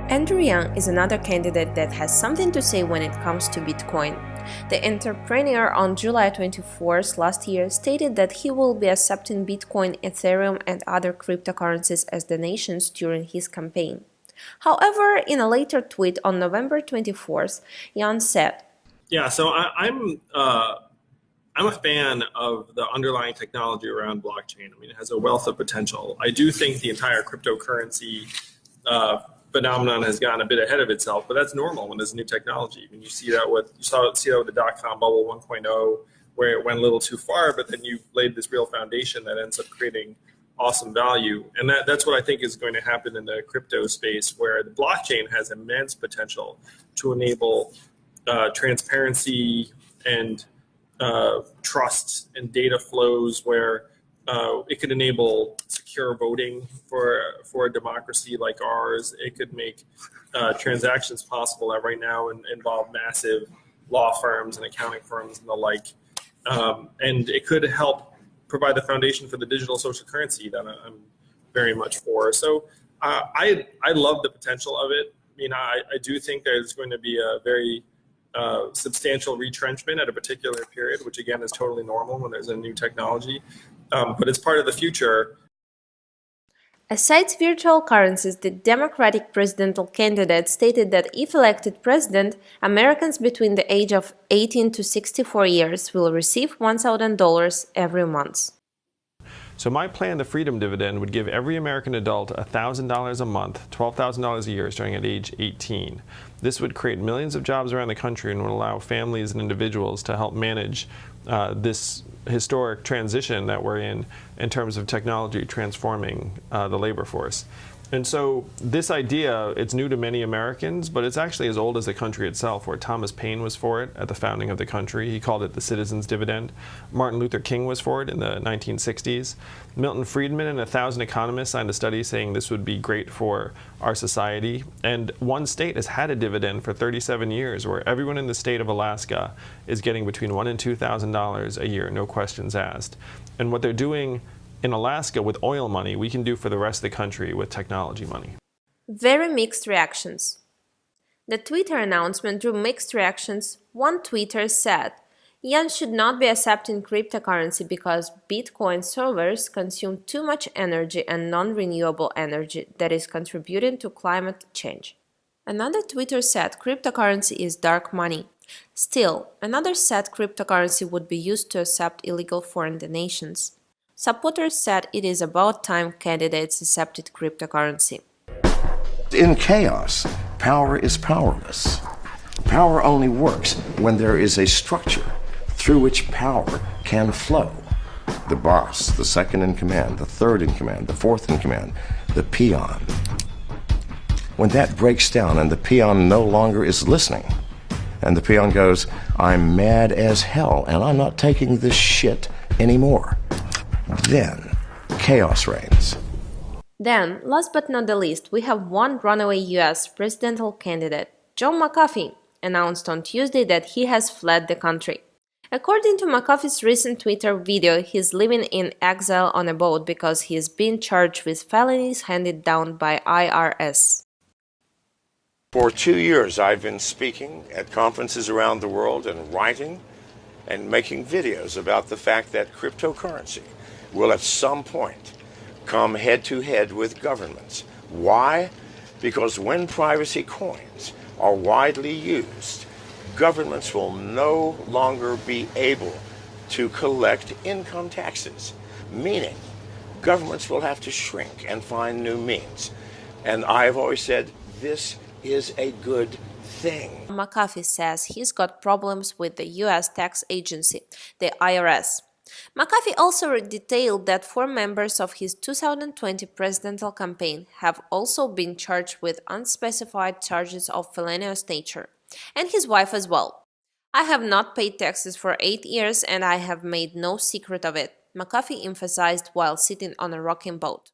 Andrew Yang is another candidate that has something to say when it comes to Bitcoin. The entrepreneur on July 24th last year stated that he will be accepting Bitcoin, Ethereum, and other cryptocurrencies as donations during his campaign. However, in a later tweet on November 24th, Yang said, Yeah, so I'm a fan of the underlying technology around blockchain. I mean, it has a wealth of potential. I do think the entire cryptocurrency phenomenon has gotten a bit ahead of itself, but that's normal when there's new technology. I mean, you see that with the dot-com bubble 1.0, where it went a little too far, but then you laid this real foundation that ends up creating awesome value. And that's what I think is going to happen in the crypto space, where the blockchain has immense potential to enable transparency and trust and data flows, where it could enable secure voting for a democracy like ours. It could make transactions possible that right now involve massive law firms and accounting firms and the like. And it could help provide the foundation for the digital social currency that I'm very much for. So I love the potential of it. I mean, I do think there's going to be a very substantial retrenchment at a particular period, which again is totally normal when there's a new technology, but it's part of the future. Aside virtual currencies, the Democratic presidential candidate stated that if elected president, Americans between the age of 18 to 64 years will receive $1,000 every month. So my plan, the Freedom Dividend, would give every American adult $1,000 a month, $12,000 a year starting at age 18. This would create millions of jobs around the country and would allow families and individuals to help manage this historic transition that we're in terms of technology transforming the labor force. And so this idea, it's new to many Americans, but it's actually as old as the country itself, where Thomas Paine was for it at the founding of the country. He called it the citizen's dividend. Martin Luther King was for it in the 1960s. Milton Friedman and 1,000 economists signed a study saying this would be great for our society. And one state has had a dividend for 37 years, where everyone in the state of Alaska is getting between $1,000 and $2,000 a year, no questions asked. And what they're doing in Alaska with oil money, we can do for the rest of the country with technology money. Very mixed reactions. The Twitter announcement drew mixed reactions. One tweeter said, Yan should not be accepting cryptocurrency because Bitcoin servers consume too much energy and non-renewable energy that is contributing to climate change. Another tweeter said cryptocurrency is dark money. Still, another said cryptocurrency would be used to accept illegal foreign donations. Supporters said it is about time candidates accepted cryptocurrency. In chaos, power is powerless. Power only works when there is a structure through which power can flow. The boss, the second in command, the third in command, the fourth in command, the peon. When that breaks down and the peon no longer is listening, and the peon goes, I'm mad as hell and I'm not taking this shit anymore, then chaos reigns. Then, last but not the least, we have one runaway US presidential candidate. John McAfee announced on Tuesday that he has fled the country. According to McAfee's recent Twitter video, he's living in exile on a boat because he is being charged with felonies handed down by IRS. For 2 years, I've been speaking at conferences around the world and writing and making videos about the fact that cryptocurrency will at some point come head-to-head with governments. Why? Because when privacy coins are widely used, governments will no longer be able to collect income taxes, meaning governments will have to shrink and find new means. And I've always said this is a good thing. McAfee says he's got problems with the US tax agency, the IRS. McAfee also detailed that 4 members of his 2020 presidential campaign have also been charged with unspecified charges of felonious nature, and his wife as well. I have not paid taxes for 8 years and I have made no secret of it, McAfee emphasized while sitting on a rocking boat.